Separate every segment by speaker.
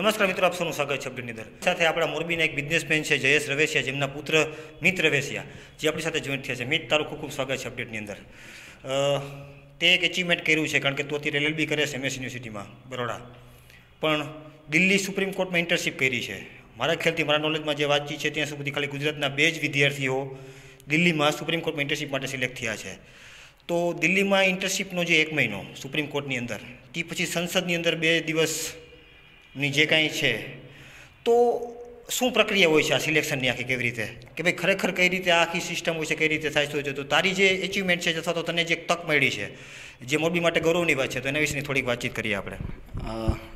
Speaker 1: નમસ્કાર મિત્રો, આપ સૌનું સ્વાગત છે અપડેટની અંદર. સાથે આપણા મોરબીના એક બિઝનેસમેન છે જયેશ રવેશિયા, જેમના પુત્ર મિત રવેશિયા જે આપણી સાથે જોઈન્ટ થયા છે. મિત, તારું ખૂબ ખૂબ સ્વાગત છે અપડેટની અંદર. તે એક એચિવમેન્ટ કર્યું છે, કારણ કે તું અત્યારે LLB કરે છે MS યુનિવર્સિટીમાં બરોડા, પણ દિલ્હી સુપ્રીમ કોર્ટમાં ઇન્ટર્નશીપ કરી છે. મારા ખ્યાલથી, મારા નોલેજમાં જે વાતચીત છે ત્યાં સુધી ખાલી ગુજરાતના 2 જ વિદ્યાર્થીઓ દિલ્હીમાં સુપ્રીમ કોર્ટમાં ઇન્ટર્નશીપ માટે સિલેક્ટ થયા છે. તો દિલ્હીમાં ઇન્ટર્નશીપનો જે 1 મહિનો સુપ્રીમ કોર્ટની અંદર, તે પછી સંસદની અંદર 2 દિવસની જે કાંઈ છે, તો શું પ્રક્રિયા હોય છે આ સિલેક્શનની આખી, કેવી રીતે, કે ભાઈ ખરેખર કઈ રીતે આ આખી સિસ્ટમ હોય છે, કઈ રીતે થાય છે? તો તારી જે એચિવમેન્ટ છે અથવા તો તને જે તક મળી છે, જે મોરબી માટે ગૌરવની વાત છે, તો એના વિશેની થોડીક વાતચીત કરીએ આપણે.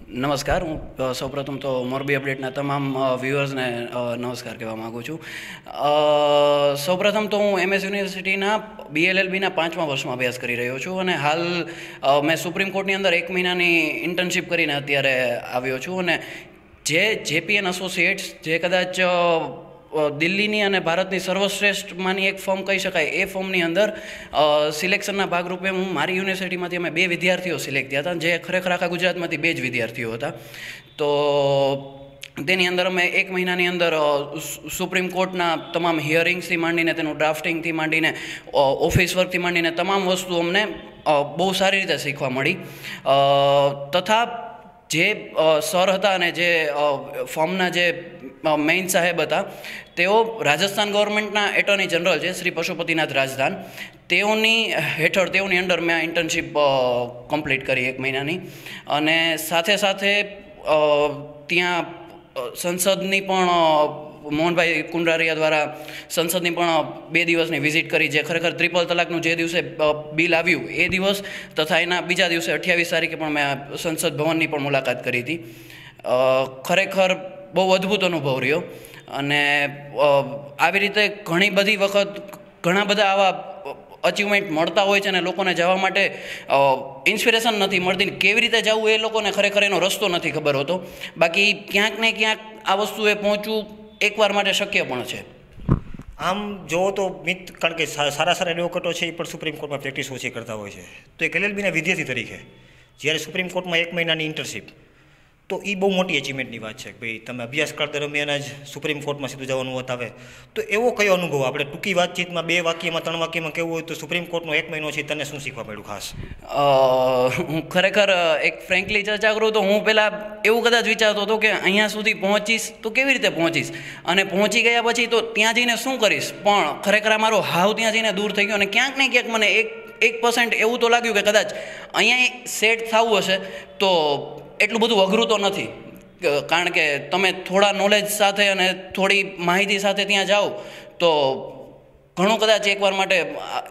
Speaker 2: નમસ્કાર. હું સૌપ્રથમ તો મોરબી અપડેટના તમામ વ્યુઅર્સને નમસ્કાર કહેવા માગું છું. સૌપ્રથમ તો હું MS યુનિવર્સિટીના BLLBના 5મા વર્ષમાં અભ્યાસ કરી રહ્યો છું અને હાલ મેં સુપ્રીમ કોર્ટની અંદર 1 મહિનાની ઇન્ટર્નશીપ કરીને અત્યારે આવ્યો છું. અને જે JPN એસોસિએટ્સ, જે કદાચ દિલ્હીની અને ભારતની સર્વશ્રેષ્ઠમાંની એક ફોર્મ કહી શકાય, એ ફોર્મની અંદર સિલેક્શનના ભાગરૂપે હું મારી યુનિવર્સિટીમાંથી અમે 2 વિદ્યાર્થીઓ સિલેક્ટ થયા હતા, જે ખરેખર આખા ગુજરાતમાંથી 2 જ વિદ્યાર્થીઓ હતા. તો તેની અંદર અમે 1 મહિનાની અંદર સુપ્રીમ કોર્ટના તમામ હિયરિંગ્સથી માંડીને, તેનું ડ્રાફ્ટિંગથી માંડીને, ઓફિસ વર્કથી માંડીને તમામ વસ્તુ અમને બહુ સારી રીતે શીખવા મળી. તથા જે સર હતા અને જે ફોર્મના જે મેઇન સાહેબ હતા, તેઓ રાજસ્થાન ગવર્મેન્ટના એટર્ની જનરલ છે, શ્રી પશુપતિનાથ રાજદાન. તેઓની હેઠળ, તેઓની અંડર મેં આ ઇન્ટર્નશીપ કમ્પ્લીટ કરી 1 મહિનાની. અને સાથે સાથે ત્યાં સંસદની પણ, મોહનભાઈ કુંડારિયા દ્વારા સંસદની પણ 2 દિવસની વિઝિટ કરી, જે ખરેખર ટ્રિપલ તલાકનું જે દિવસે બિલ આવ્યું એ દિવસ, તથા એના બીજા દિવસે 28 તારીખે પણ મેં સંસદ ભવનની પણ મુલાકાત કરી હતી. ખરેખર બહુ અદ્ભુત અનુભવ રહ્યો. અને આવી રીતે ઘણી બધી વખત ઘણા બધા આવા અચીવમેન્ટ મળતા હોય છે અને લોકોને જવા માટે ઇન્સ્પિરેશન નથી મળતી, કેવી રીતે જવું એ લોકોને ખરેખર એનો રસ્તો નથી ખબર હોતો. બાકી ક્યાંક ને ક્યાંક આ વસ્તુએ પહોંચવું એકવાર માટે શક્ય પણ છે.
Speaker 1: આમ જોવો તો મિત, કારણ કે સારા એડવોકેટો છે એ પણ સુપ્રીમ કોર્ટમાં પ્રેક્ટિસ ઓછી કરતા હોય છે. તો એક LLBના વિદ્યાર્થી તરીકે જ્યારે સુપ્રીમ કોર્ટમાં 1 મહિનાની ઇન્ટર્નશીપ, તો એ બહુ મોટી એચિવમેન્ટની વાત છે કે ભાઈ તમે અભ્યાસકાળ દરમિયાન જ સુપ્રીમ કોર્ટમાં સીધું જવાનું હોત આવે. તો એવો કયો અનુભવ, આપણે ટૂંકી વાતચીતમાં 2 વાક્યમાં 3 વાક્યમાં કેવું હોય તો સુપ્રીમ કોર્ટનો 1 મહિનો છે, તને શું શીખવા મળ્યું ખાસ?
Speaker 2: હું ખરેખર એક ફ્રેન્કલી ચર્ચા કરું તો હું પહેલાં એવું કદાચ વિચારતો હતો કે અહીંયા સુધી પહોંચીશ તો કેવી રીતે પહોંચીશ, અને પહોંચી ગયા પછી તો ત્યાં જઈને શું કરીશ. પણ ખરેખર આ મારો હાવ ત્યાં જઈને દૂર થઈ ગયો. અને ક્યાંક ને ક્યાંક મને 1% એવું તો લાગ્યું કે કદાચ અહીંયા સેટ થવું હશે તો એટલું બધું અઘરું તો નથી, કારણ કે તમે થોડા નોલેજ સાથે અને થોડી માહિતી સાથે ત્યાં જાઓ તો ઘણું કદાચ એકવાર માટે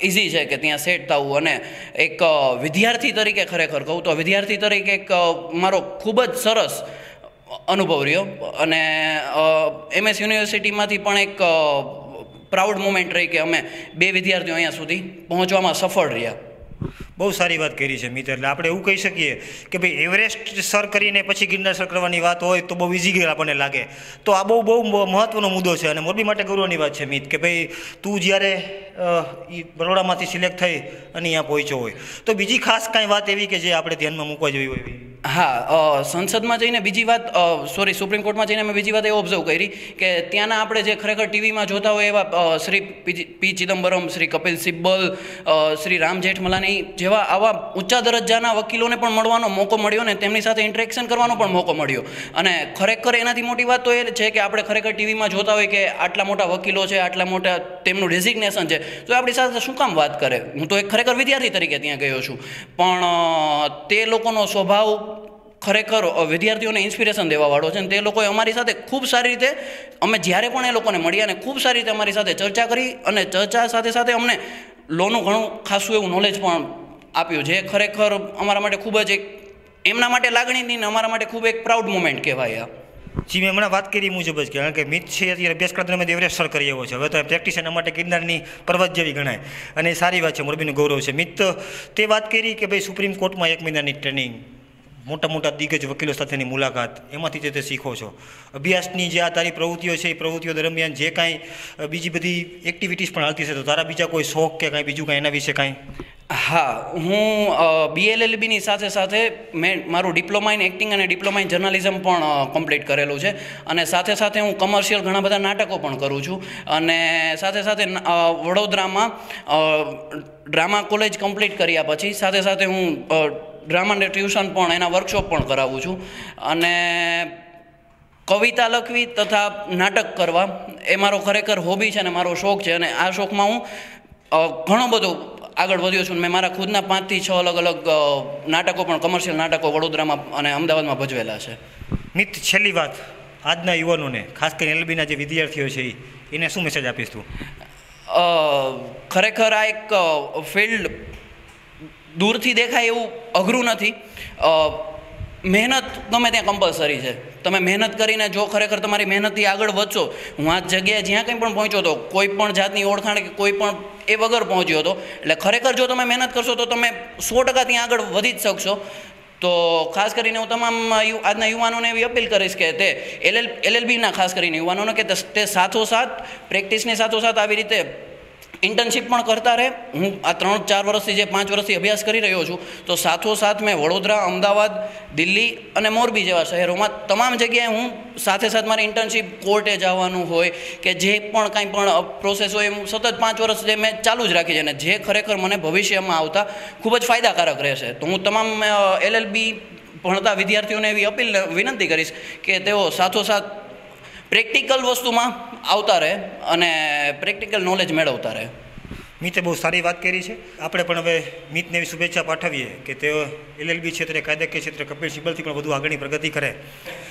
Speaker 2: ઇઝી છે કે ત્યાં સેટ થવું. અને એક વિદ્યાર્થી તરીકે ખરેખર કહું તો વિદ્યાર્થી તરીકે એક મારો ખૂબ જ સરસ અનુભવ રહ્યો. અને MS યુનિવર્સિટીમાંથી પણ એક પ્રાઉડ મોમેન્ટ રહી કે અમે 2 વિદ્યાર્થીઓ અહીંયા સુધી પહોંચવામાં સફળ રહ્યા.
Speaker 1: બહુ સારી વાત કરી છે મિત્ર. એટલે આપણે એવું કહી શકીએ કે ભાઈ એવરેસ્ટ સર કરીને પછી ગિરનાર સર કરવાની વાત હોય તો બહુ ઇઝી આપણને લાગે. તો આ બહુ મહત્ત્વનો મુદ્દો છે અને મોરબી માટે ગૌરવની વાત છે મિત, કે ભાઈ તું જ્યારે બરોડામાંથી સિલેક્ટ થઈ અને અહીંયા પહોંચ્યો હોય, તો બીજી ખાસ કાંઈ વાત એવી કે જે આપણે ધ્યાનમાં મૂકવા જેવી હોય?
Speaker 2: હા, સંસદમાં જઈને બીજી વાત, સુપ્રીમ કોર્ટમાં જઈને મેં બીજી વાત એ ઓબ્ઝર્વ કરી કે ત્યાંના આપણે જે ખરેખર ટીવીમાં જોતા હોય એવા શ્રી P. ચિદમ્બરમ, શ્રી કપિલ સિબ્બલ, શ્રી રામ જેઠમલાની જેવા આવા ઊંચા દરજ્જાના વકીલોને પણ મળવાનો મોકો મળ્યો ને તેમની સાથે ઇન્ટરેક્શન કરવાનો પણ મોકો મળ્યો. અને ખરેખર એનાથી મોટી વાત તો એ છે કે આપણે ખરેખર ટીવીમાં જોતા હોય કે આટલા મોટા વકીલો છે, આટલા મોટા તેમનું ડેઝિગ્નેશન છે, તો આપણી સાથે શું કામ વાત કરે. હું તો એક ખરેખર વિદ્યાર્થી તરીકે ત્યાં ગયો છું, પણ તે લોકોનો સ્વભાવ ખરેખર વિદ્યાર્થીઓને ઇન્સ્પિરેશન દેવાવાળો છે. અને તે લોકોએ અમારી સાથે ખૂબ સારી રીતે, અમે જ્યારે પણ એ લોકોને મળ્યા ને ખૂબ સારી રીતે અમારી સાથે ચર્ચા કરી, અને ચર્ચા સાથે સાથે અમને લોનું ઘણું ખાસું એવું નોલેજ પણ આપ્યું, જે ખરેખર અમારા માટે ખૂબ જ એક એમના માટે લાગણીની, અમારા માટે ખૂબ એક પ્રાઉડ મોમેન્ટ કહેવાય.
Speaker 1: જી, મેં હમણાં વાત કરી મુજબ જ, કારણ કે મિત છે અત્યારે અભ્યાસક્રમ દરમિયાન એવરેસ્ટ સર કરી આવ્યો છે. હવે તો પ્રેક્ટિસ એના માટે ગિરનારની પર્વત જેવી ગણાય, અને સારી વાત છે, મોરબીનું ગૌરવ છે. મિત, તે વાત કરી કે ભાઈ સુપ્રીમ કોર્ટમાં 1 મહિનાની ટ્રેનિંગ, મોટા દિગ્ગજ વકીલો સાથેની મુલાકાત, એમાંથી તે શીખો છો. અભ્યાસની જે આ તારી પ્રવૃત્તિઓ છે, એ પ્રવૃત્તિઓ દરમિયાન જે કાંઈ બીજી બધી એક્ટિવિટીઝ પણ હાલતી છે, તો તારા બીજા કોઈ શોખ કે કાંઈ બીજું કાંઈ એના વિશે કાંઈ?
Speaker 2: હા, હું BLLBની સાથે સાથે મેં મારું ડિપ્લોમા ઇન એક્ટિંગ અને ડિપ્લોમા ઇન જર્નલિઝમ પણ કમ્પ્લીટ કરેલું છે. અને સાથે સાથે હું કમર્શિયલ ઘણા બધા નાટકો પણ કરું છું. અને સાથે સાથે વડોદરામાં ડ્રામા કોલેજ કમ્પ્લીટ કર્યા પછી સાથે સાથે હું ડ્રામાને ટ્યુશન પણ એના વર્કશોપ પણ કરાવું છું. અને કવિતા લખવી તથા નાટક કરવા એ મારો ખરેખર હોબી છે અને મારો શોખ છે. અને આ શોખમાં હું ઘણો બધો આગળ વધ્યો છું. મેં મારા ખુદના 5 થી 6 અલગ અલગ નાટકો પણ કમર્શિયલ નાટકો વડોદરામાં અને અમદાવાદમાં ભજવેલા છે.
Speaker 1: મિત, છેલ્લી વાત આજના યુવાનોને, ખાસ કરીને LLBના જે વિદ્યાર્થીઓ છે એને શું મેસેજ આપીશ તું?
Speaker 2: ખરેખર આ એક ફિલ્ડ દૂરથી દેખાય એવું અઘરું નથી. મહેનત ગમે ત્યાં કમ્પલસરી છે. તમે મહેનત કરીને જો ખરેખર તમારી મહેનતથી આગળ વધશો. હું આ જગ્યાએ જ્યાં કંઈ પણ પહોંચ્યો હતો કોઈ પણ જાતની ઓળખાણ કે કોઈ પણ એ વગર પહોંચ્યો હતો. એટલે ખરેખર જો તમે મહેનત કરશો તો તમે 100% ત્યાં આગળ વધી જ શકશો. તો ખાસ કરીને હું તમામ આજના યુવાનોને એવી અપીલ કરીશ કે તે LLBના ખાસ કરીને યુવાનોને કે તે સાથોસાથ પ્રેક્ટિસની સાથોસાથ આવી રીતે ઇન્ટર્નશીપ પણ કરતા રહે. હું આ 3-4 વર્ષથી જે 5 વર્ષથી અભ્યાસ કરી રહ્યો છું તો સાથોસાથ મેં વડોદરા, અમદાવાદ, દિલ્હી અને મોરબી જેવા શહેરોમાં તમામ જગ્યાએ હું સાથે મારી ઇન્ટર્નશીપ, કોર્ટે જવાનું હોય કે જે પણ કાંઈ પણ પ્રોસેસ હોય હું સતત 5 વર્ષ જે મેં ચાલુ જ રાખી છે. અને જે ખરેખર મને ભવિષ્યમાં આવતા ખૂબ જ ફાયદાકારક રહેશે. તો હું તમામ LLB ભણતા વિદ્યાર્થીઓને એવી અપીલ વિનંતી કરીશ કે તેઓ સાથોસાથ પ્રેક્ટિકલ વસ્તુમાં આવતા રહે અને પ્રેક્ટિકલ નોલેજ મેળવતા રહે.
Speaker 1: મિતે બહુ સારી વાત કરી છે. આપણે પણ હવે મિતને એવી શુભેચ્છા પાઠવીએ કે તેઓ LLB ક્ષેત્રે, કાયદાકીય ક્ષેત્રે કપિલ સિબ્બલથી પણ વધુ આગળની પ્રગતિ કરે.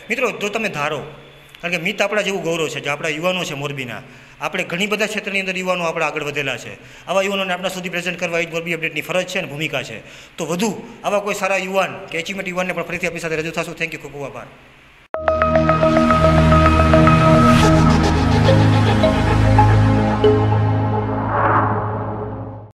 Speaker 1: મિત્રો, જો તમે ધારો, કારણ કે મિત આપણા જેવું ગૌરવ છે જે આપણા યુવાનો છે મોરબીના, આપણે ઘણી બધા ક્ષેત્રની અંદર યુવાનો આપણા આગળ વધેલા છે. આવા યુવાનોને આપણા સુધી પ્રેઝન્ટ કરવા એ જ મોરબી અપડેટની ફરજ છે અને ભૂમિકા છે. તો વધુ આવા કોઈ સારા યુવાન કે એચિવમેન્ટ યુવાનને પણ ફરીથી આપણી સાથે રજૂ થશું. થેન્ક યુ, ખૂબ ખૂબ આભાર.